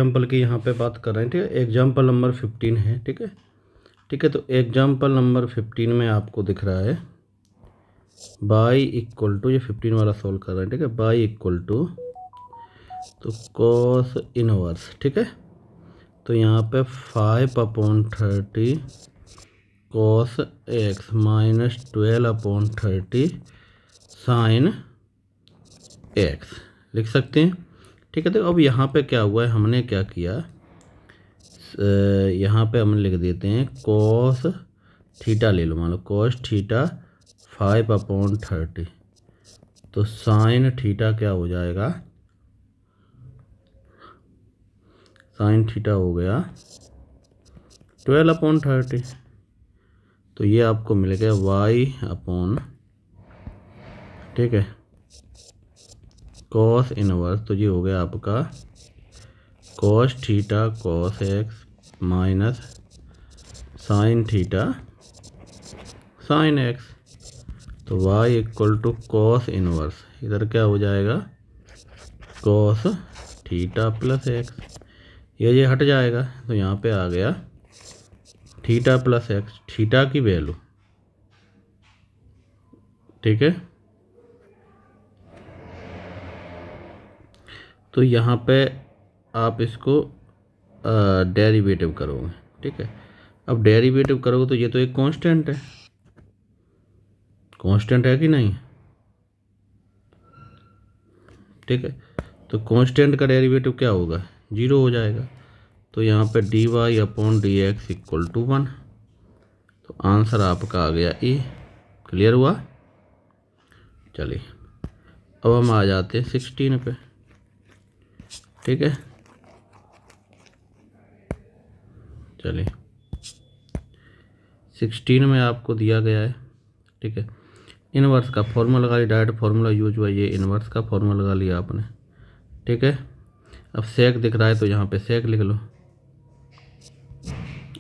Example की यहाँ पे बात कर रहे हैं, ठीक है। एग्जाम्पल नंबर 15 है, ठीक है। ठीक है, तो एग्जाम्पल नंबर 15 में आपको दिख रहा है बाई इक्वल टू, ये 15 वाला सॉल्व कर रहे हैं, ठीक है। बाई इक्वल टू तो कॉस इनवर्स, ठीक है। तो यहाँ पे 5/30 cos x minus 12/30 sine x लिख सकते हैं, ठीक है। तो अब यहाँ पे क्या हुआ है, हमने क्या किया, यहाँ पे हम लिख देते हैं कॉस थीटा ले लो, मान लो कॉस थीटा 5/30, तो साइन थीटा क्या हो जाएगा, साइन थीटा हो गया 12/30। तो ये आपको मिल गया y/, ठीक है, कॉस इनवर्स, तो ये हो गया आपका cos theta cos x minus sine theta sine x. तो y equal to cos inverse, इधर क्या हो जाएगा कॉस थीटा प्लस एक्स, ये हट जाएगा, तो यहाँ पे आ गया थीटा प्लस एक्स, थीटा की वैल्यू, ठीक है। तो यहाँ पे आप इसको डेरिवेटिव करोगे, ठीक है। अब डेरिवेटिव करोगे तो ये तो एक कांस्टेंट है, कांस्टेंट है कि नहीं, ठीक है। तो कांस्टेंट का डेरिवेटिव क्या होगा, 0 हो जाएगा। तो यहाँ पे dy/dx इक्वल टू 1, तो आंसर आपका आ गया ए। क्लियर हुआ। चलिए अब हम आ जाते हैं 16 पे, ठीक है। चलिए 16 में आपको दिया गया है, ठीक है। इनवर्स का फॉर्मूला लगा लिया, डायरेक्ट फार्मूला यूज हुआ, ये इनवर्स का फॉर्मूला लगा लिया आपने, ठीक है। अब सेक दिख रहा है तो यहाँ पे सेक लिख लो,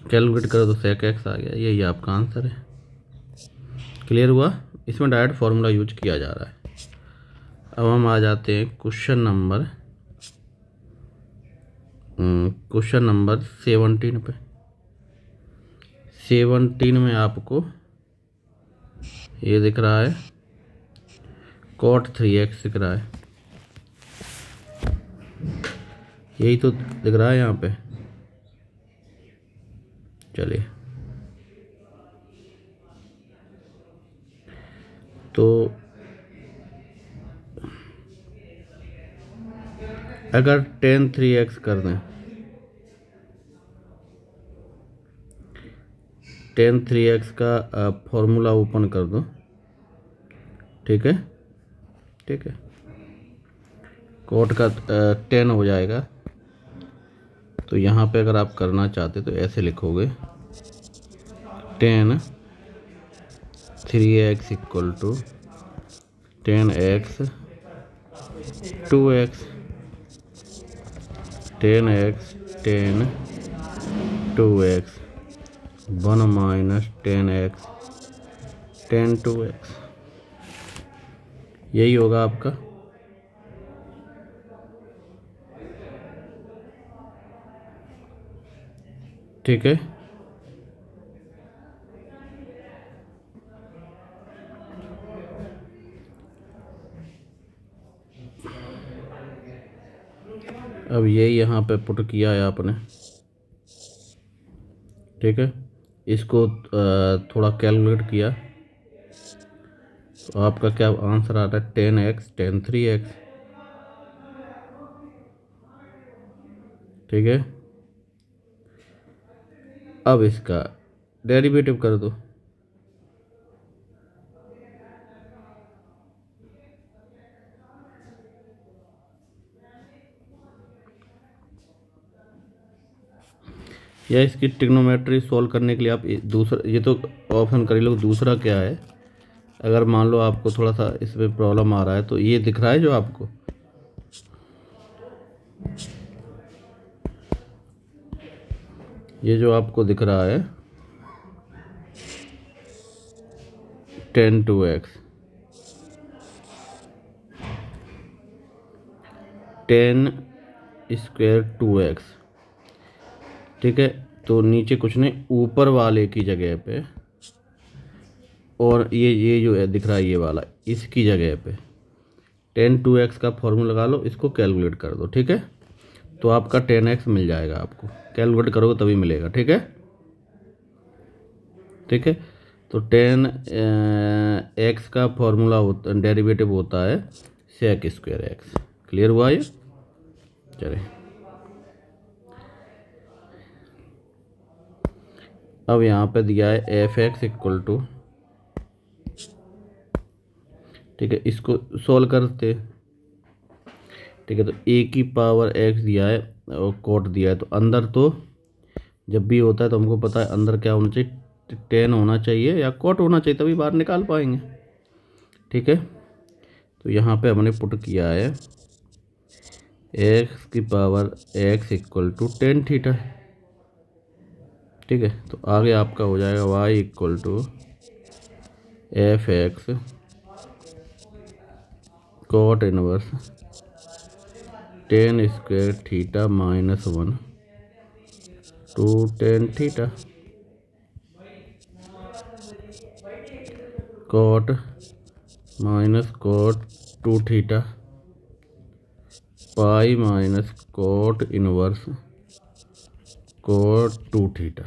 कैलकुलेट करो तो सेक एक्स आ गया, यही आपका आंसर है। क्लियर हुआ। इसमें डायरेक्ट फार्मूला यूज किया जा रहा है। अब हम आ जाते हैं क्वेश्चन नंबर 17 पे। 17 में आपको ये दिख रहा है cot 3x दिख रहा है, यही तो दिख रहा है यहाँ पे। चलिए तो अगर tan 3x कर दें, tan 3x का फॉर्मूला ओपन कर दो, ठीक है, ठीक है। कोट का 10 हो जाएगा, तो यहाँ पे अगर आप करना चाहते तो ऐसे लिखोगे tan 3x equal to tan x 2x, tan x tan 2x 1 minus tan x tan 2x, यही होगा आपका। ठीक है, अब ये यहाँ पे पुट किया है आपने, ठीक है। इसको थोड़ा कैलकुलेट किया तो आपका क्या आंसर आ रहा है, tan x tan 3x, ठीक है। अब इसका डेरिवेटिव कर दो, या इसकी ट्रिग्नोमेट्री सॉल्व करने के लिए आप दूसरा, ये तो ऑप्शन कर लो, दूसरा क्या है, अगर मान लो आपको थोड़ा सा इसमें प्रॉब्लम आ रहा है तो ये दिख रहा है जो आपको, ये जो आपको दिख रहा है tan 2x, tan square 2x, ठीक है। तो नीचे कुछ नहीं, ऊपर वाले की जगह पे, और ये जो है दिख रहा है ये वाला, इसकी जगह पे tan 2x का फॉर्मूला लगा लो, इसको कैलकुलेट कर दो, ठीक है। तो आपका 10x मिल जाएगा, आपको कैलकुलेट करोगे तभी मिलेगा, ठीक है। ठीक है, तो 10x का फॉर्मूला होता, डेरिवेटिव होता है सेक स्क्वायर एक्स। क्लियर हुआ ये? चलिए, अब यहाँ पे दिया है एफ एक्स इक्वल टू, ठीक है, इसको सॉल्व करते, ठीक है। तो ए की पावर एक्स दिया है और कोट दिया है, तो अंदर तो जब भी होता है तो हमको पता है अंदर क्या होना चाहिए, 10 होना चाहिए या कोट होना चाहिए, तभी बाहर निकाल पाएंगे, ठीक है। तो यहाँ पे हमने पुट किया है एक्स की power x equal to 10 theta, ठीक है। तो आगे आपका हो जाएगा y equal to f x cot inverse 10 square theta minus 1 to 10 theta cot minus cot 2 theta pi minus cot inverse cot 2 theta.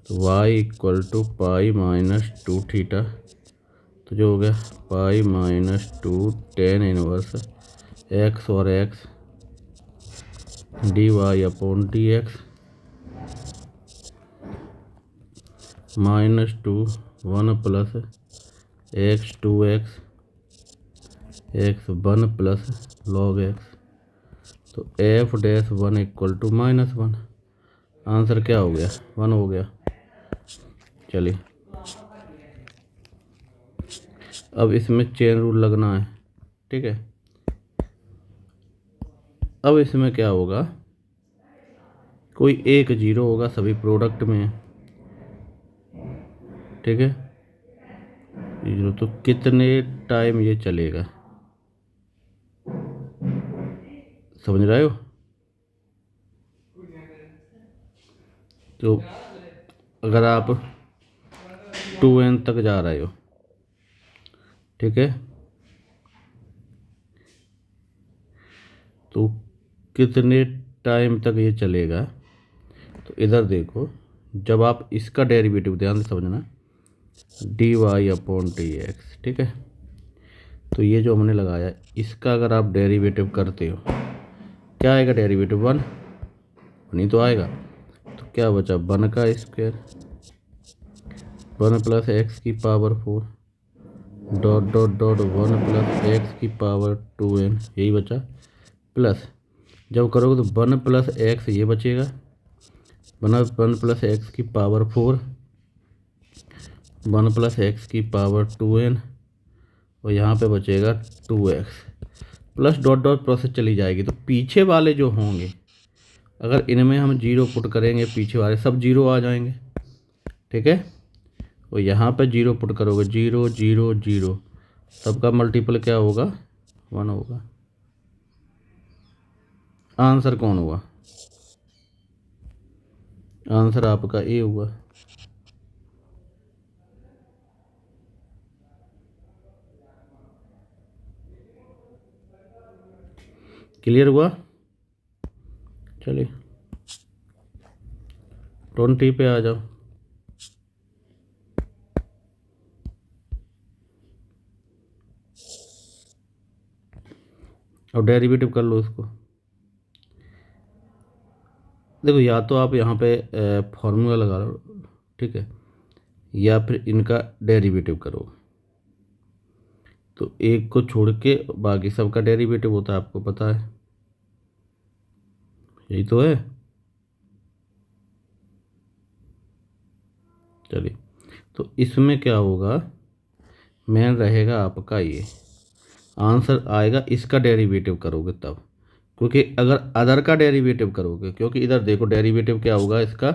तो y equal to pi minus 2 theta, तो जो हो गया पाई माइनस 2 10 इनवर्स एक्स और x d y upon d x minus 2 1 plus x 2x x 1 plus log x. तो f dash 1 equal to minus 1। Answer क्या हो गया? 1 हो गया। चलिए, अब इसमें चेन रूल लगना है, ठीक है। अब इसमें क्या होगा, कोई एक जीरो होगा सभी प्रोडक्ट में, ठीक है। जीरो, तो कितने टाइम ये चलेगा, समझ रहे हो? तो अगर आप 2n तक जा रहे हो, ठीक है, तो कितने टाइम तक ये चलेगा। तो इधर देखो, जब आप इसका डेरिवेटिव, ध्यान से समझना, d y upon d x, ठीक है। तो ये जो हमने लगाया, इसका अगर आप डेरिवेटिव करते हो, क्या आएगा डेरिवेटिव? 1 नहीं तो आएगा। तो क्या बचा? 1 का स्क्वायर 1 प्लस एक्स की power 4 dot dot dot 1 plus x की पावर 2n, यही बचा। प्लस जब करोगे तो 1 प्लस एक्स ये बचेगा, 1 प्लस एक्स की पावर 4 1 प्लस एक्स की पावर 2n, और यहाँ पे बचेगा 2x plus dot dot process चली जाएगी। तो पीछे वाले जो होंगे, अगर इनमें हम जीरो पुट करेंगे, पीछे वाले सब जीरो आ जाएंगे, ठीक है। और यहाँ पे जीरो पुट करोगे, 0 0 0, सबका मल्टीपल क्या होगा? 1 होगा। आंसर कौन हुआ? आंसर आपका ए हुआ। क्लियर हुआ? चलिए 20 पे आ जाओ। और डेरिवेटिव कर लो इसको। देखो, या तो आप यहाँ पे फॉर्मूला लगा लो, ठीक है, या फिर इनका डेरिवेटिव करो। तो एक को छोड़ के बाकी सबका डेरिवेटिव होता है, आपको पता है, यही तो है। चलिए, तो इसमें क्या होगा, मेन रहेगा आपका ये, आंसर आएगा इसका डेरिवेटिव करोगे तब, क्योंकि अगर अदर का डेरिवेटिव करोगे, क्योंकि इधर देखो डेरिवेटिव क्या होगा इसका,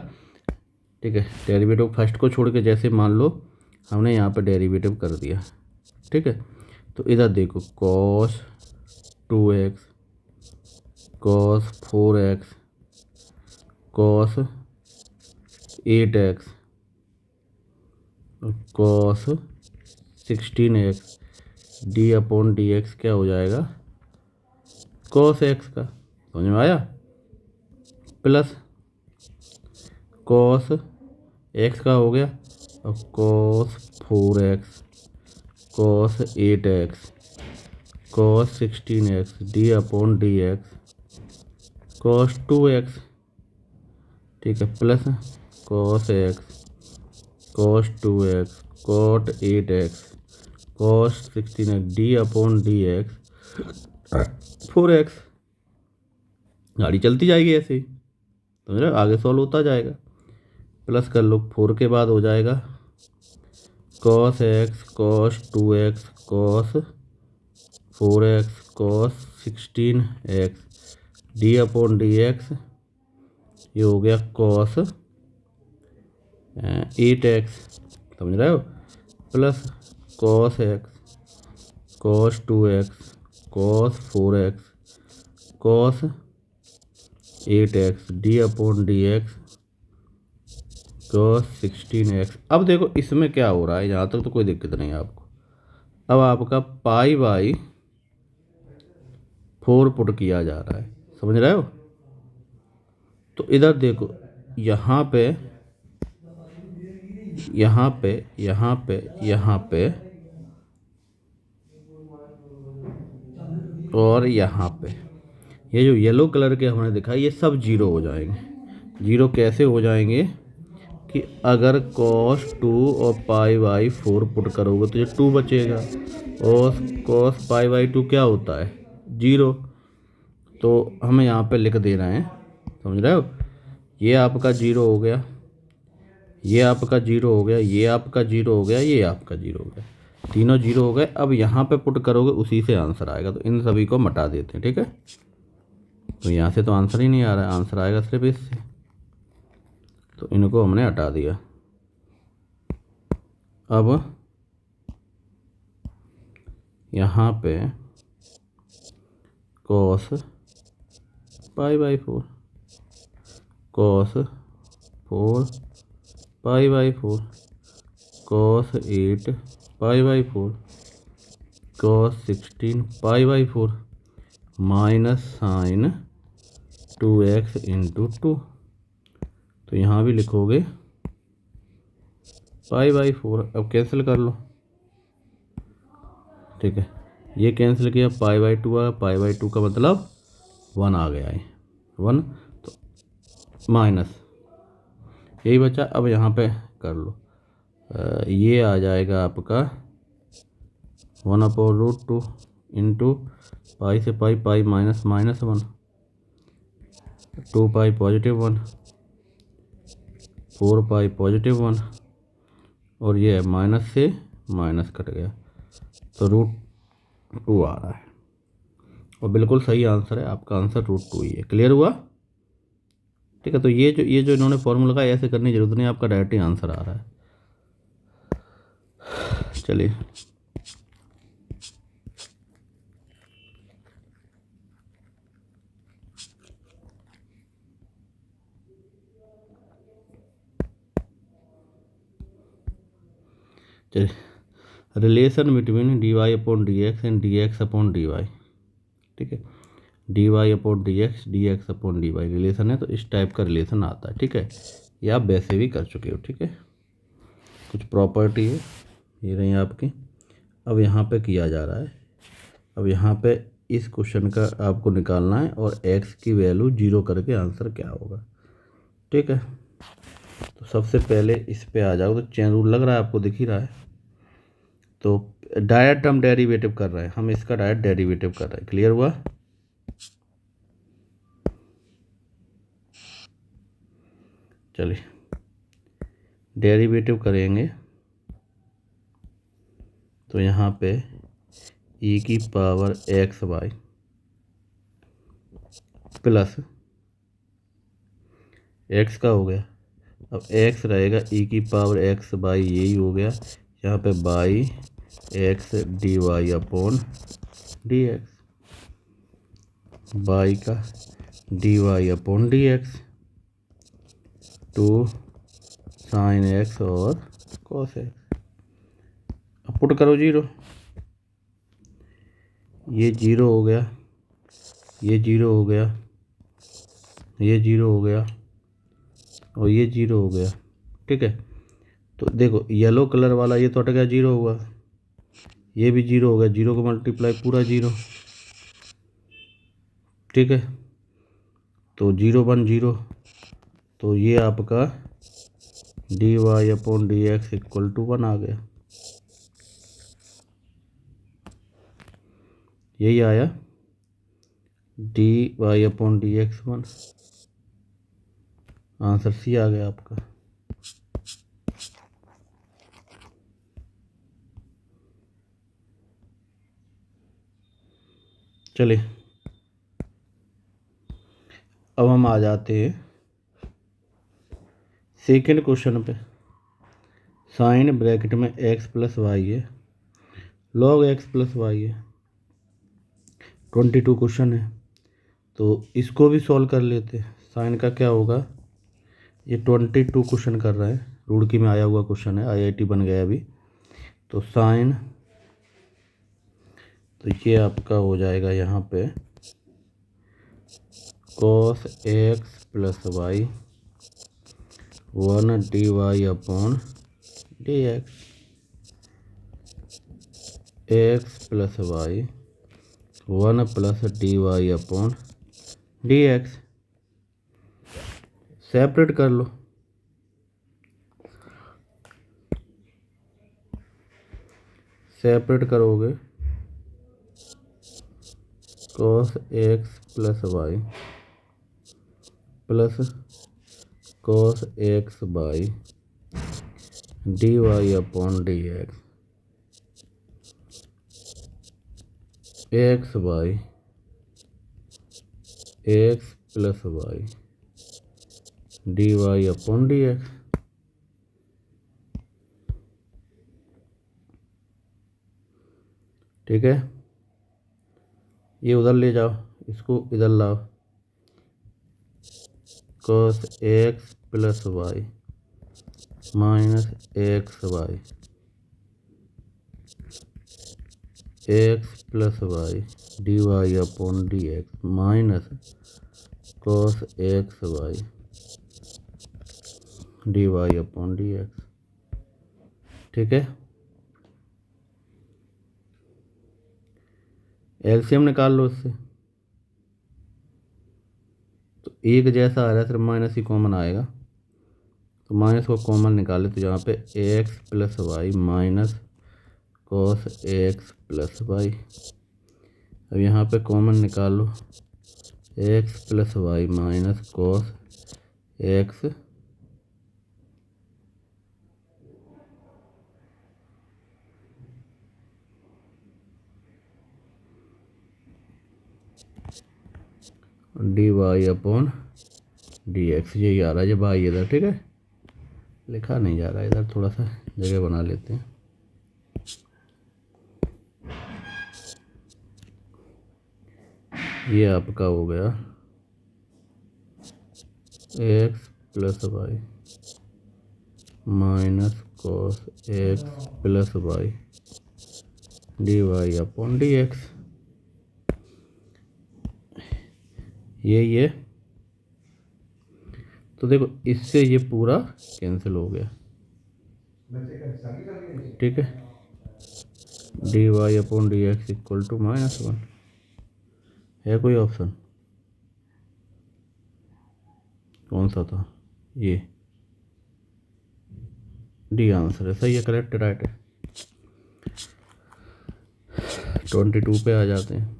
ठीक है। डेरिवेटिव फर्स्ट को छोड़ के, जैसे मान लो हमने यहाँ पे डेरिवेटिव कर दिया, ठीक है। तो इधर देखो cos 2x cos 4x cos 8x cos 16x d upon d x क्या हो जाएगा, कॉस एक्स का। समझ में आया? प्लस कॉस एक्स का हो गया, और cos 4x cos 8x cos 16x d upon d x cos 2x, ठीक है, plus cos x cos 2x cot 8x cos 16x d upon d x 4x। गाड़ी चलती जाएगी ऐसे ही, समझ रहे हो, आगे सॉल्व होता जाएगा। प्लस कर लो, 4 के बाद हो जाएगा cos x cos 2x cos 4x cos 16x d upon d x, ये हो गया कॉस 8x। समझ रहे हो? Plus cos x cos 2x cos 4x cos 8x D upon d x cos 16x। अब देखो इसमें क्या हो रहा है, यहाँ तक तो कोई दिक्कत नहीं है आपको। अब आपका पाई बाई 4 पुट किया जा रहा है, समझ रहे हो? तो इधर देखो, यहाँ पे यहाँ पे यहाँ पे यहाँ पे और यहाँ पे, ये जो येलो कलर के हमने दिखा ये सब जीरो हो जाएंगे। जीरो कैसे हो जाएंगे कि अगर cos 2 और पाई बाई 4 पुट करोगे तो ये 2 बचेगा, और cos पाई बाई 2 क्या होता है, 0। तो हमें यहाँ पे लिख दे रहे हैं, समझ रहे हो? ये आपका 0 हो गया, ये आपका 0 हो गया, ये आपका 0 हो गया, ये आपका 0 हो गया, तीनों 0 हो गए। अब यहाँ पे पुट करोगे उसी से आंसर आएगा, तो इन सभी को मिटा देते हैं, ठीक है। तो यहाँ से तो आंसर ही नहीं आ रहा है, आंसर आएगा सिर्फ इससे, तो इनको हमने हटा दिया। अब यहाँ पे cos pi by 4 cos 4 pi by 4 cos 8 pi by 4 cos 16 pi by 4 minus sine 2x into 2। तो यहाँ भी लिखोगे पाई बाई 4। अब कैंसिल कर लो, ठीक है, ये कैंसिल किया, pi by 2 uh, pi by 2 का मतलब 1 आ गया है, 1, तो माइनस यही बचा। अब यहाँ पे कर लो, ये आ जाएगा आपका 1/√2 इंटू पाई से पाई, पाई माइनस माइनस 1, 2 पाई पॉजिटिव 1, 4 पाई पॉजिटिव 1, और ये माइनस से माइनस कट गया, तो √2 आ रहा है। और बिल्कुल सही आंसर है, आपका आंसर √2 ही है। क्लियर हुआ? ठीक है, तो ये जो इन्होंने फॉर्मूला का ऐसे करने की जरूरत नहीं, आपका डायरेक्ट ही आंसर आ रहा है। चलिए relation between dy upon d x and dx upon dy, ठीक है, dy upon d x upon dy relation है, तो इस टाइप का रिलेशन आता है, ठीक है। ये आप वैसे भी कर चुके हो, ठीक है, कुछ प्रॉपर्टी है, ये रही आपकी। अब यहाँ पे किया जा रहा है, अब यहाँ पे इस क्वेश्चन का आपको निकालना है, और x की वैल्यू 0 करके आंसर क्या होगा, ठीक है। तो सबसे पहले इस पे आ जाओ, तो चेन रूल लग रहा है आपको, दिख ही रहा है। तो डायरेक्ट हम डेरिवेटिव कर रहे हैं, हम इसका डायरेक्ट डेरिवेटिव कर रहे हैं। क्लियर हुआ? चलिए डेरिवेटिव करेंगे, तो यहाँ पे e की power x y plus x का हो गया, अब x रहेगा e की पावर एक्स बाई, यही हो गया, यहाँ पे by x d y upon d x. By का d y upon d x two sine x और कॉस एक्स। अब पुट करो जीरो, ये जीरो हो गया, ये जीरो हो गया, ये जीरो हो गया और ये जीरो हो गया। ठीक है, तो देखो येलो कलर वाला ये तो हट गया, जीरो हुआ, ये भी जीरो हो गया, जीरो को मल्टीप्लाई पूरा जीरो। ठीक है, तो जीरो वन जीरो, तो ये आपका d y upon d x equal to one आ गया। यही आया d y upon d x one, answer C आ गया आपका। चलिए अब हम आ जाते हैं सेकंड क्वेश्चन पे। साइन ब्रैकेट में एक्स प्लस वाई है, लॉग एक्स प्लस वाई है, 22 क्वेश्चन है, तो इसको भी सॉल्व कर लेते हैं। साइन का क्या होगा, ये 22 क्वेश्चन कर रहा है, रुड़की में आया हुआ क्वेश्चन है, आईआईटी बन गया अभी। तो साइन, तो ये आपका हो जाएगा यहाँ पे cos x plus y one d y upon d x, x plus y one plus d y upon d x. Separate कर लो, सेपरेट करोगे cos x plus y plus cos x by d y upon d x, x by x plus y d y upon d x. ठीक है, ये उधर ले जाओ, इसको इधर लाओ, cos x plus y minus x y x plus y d y upon d x minus cos x y d y upon d x. ठीक है, एलसीएम निकाल लो इससे, तो एक जैसा आ रहा है, सिर्फ माइनस ही कॉमन आएगा, तो माइनस को कॉमन निकाले, तो यहाँ पे x plus y minus cos x plus y. अब यहाँ पे कॉमन निकालो, x plus y minus cos x d y upon d x, यही आ रहा है जब वाई इधर। ठीक है, लिखा नहीं जा रहा है, इधर थोड़ा सा जगह बना लेते हैं। ये आपका हो गया x plus y minus cos x plus y d y upon d x. ये तो देखो इससे ये पूरा कैंसिल हो गया। ठीक है, d y upon d x equal to minus one. है कोई ऑप्शन? कौन सा था? ये डी आंसर है, सही है, करेक्ट राइट है। 22 पे आ जाते हैं।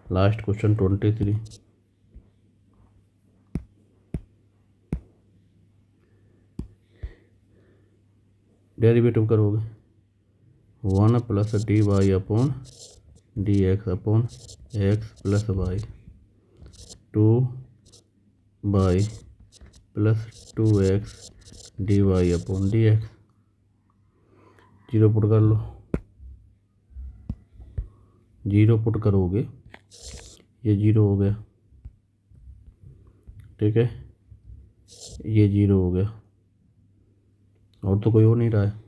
Last question 23। डेरिवेटिव करोगे, one plus d y upon d x upon x plus y two by plus two x d y upon d x. Zero put कर लो, जीरो पुट करोगे ये जीरो हो गया, ठीक है, ये जीरो हो गया, और तो कोई हो नहीं रहा है।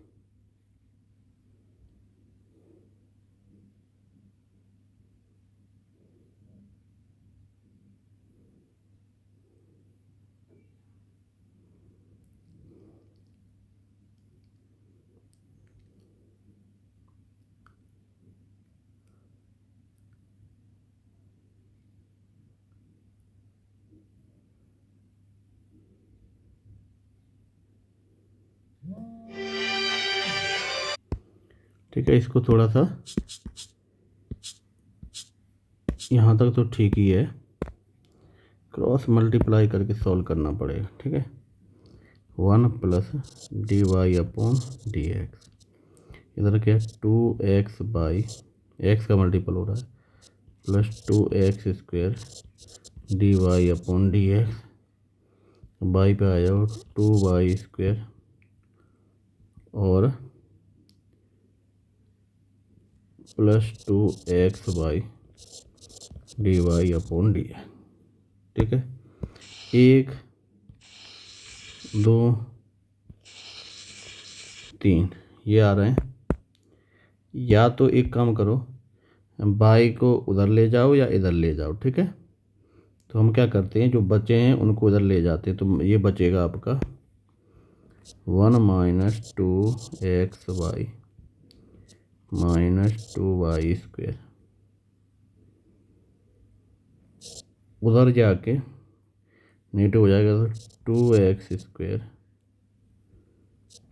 ठीक है, इसको थोड़ा सा यहाँ तक तो ठीक ही है, क्रॉस मल्टीप्लाई करके सॉल्व करना पड़ेगा, ठीक है। 1 plus d y upon d x, इधर क्या 2x बाई एक्स का मल्टीपल हो रहा है, plus 2x square d y upon d x, by पे आ जाओ 2y स्क्वेयर और plus 2x by d y upon d x, ठीक है। 1 2 3 ये आ रहे हैं, या तो एक काम करो, बाई को उधर ले जाओ या इधर ले जाओ, ठीक है। तो हम क्या करते हैं, जो बचे हैं उनको उधर ले जाते हैं, तो ये बचेगा आपका 1 minus 2xy minus 2y square, उधर जाके नेगेटिव हो जाएगा तो 2x square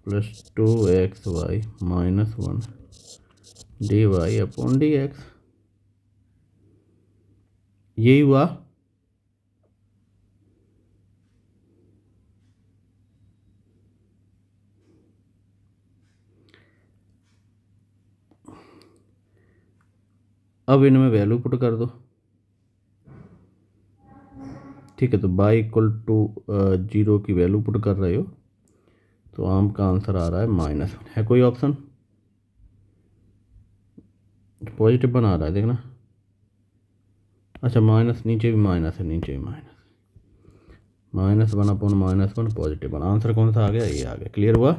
plus 2xy minus 1 d y upon d x, यही हुआ। अब इनमें वैल्यू पुट कर दो, ठीक है। तो बाई इक्वल टू 0 की वैल्यू पुट कर रहे हो तो आम का आंसर आ रहा है -1। है कोई ऑप्शन पॉजिटिव बना रहा है, देखना। अच्छा माइनस, नीचे भी माइनस है, नीचे भी माइनस, -1 अपॉन -1 पॉजिटिव बना, आंसर कौन सा आ गया, ये आ गया। क्लियर हुआ।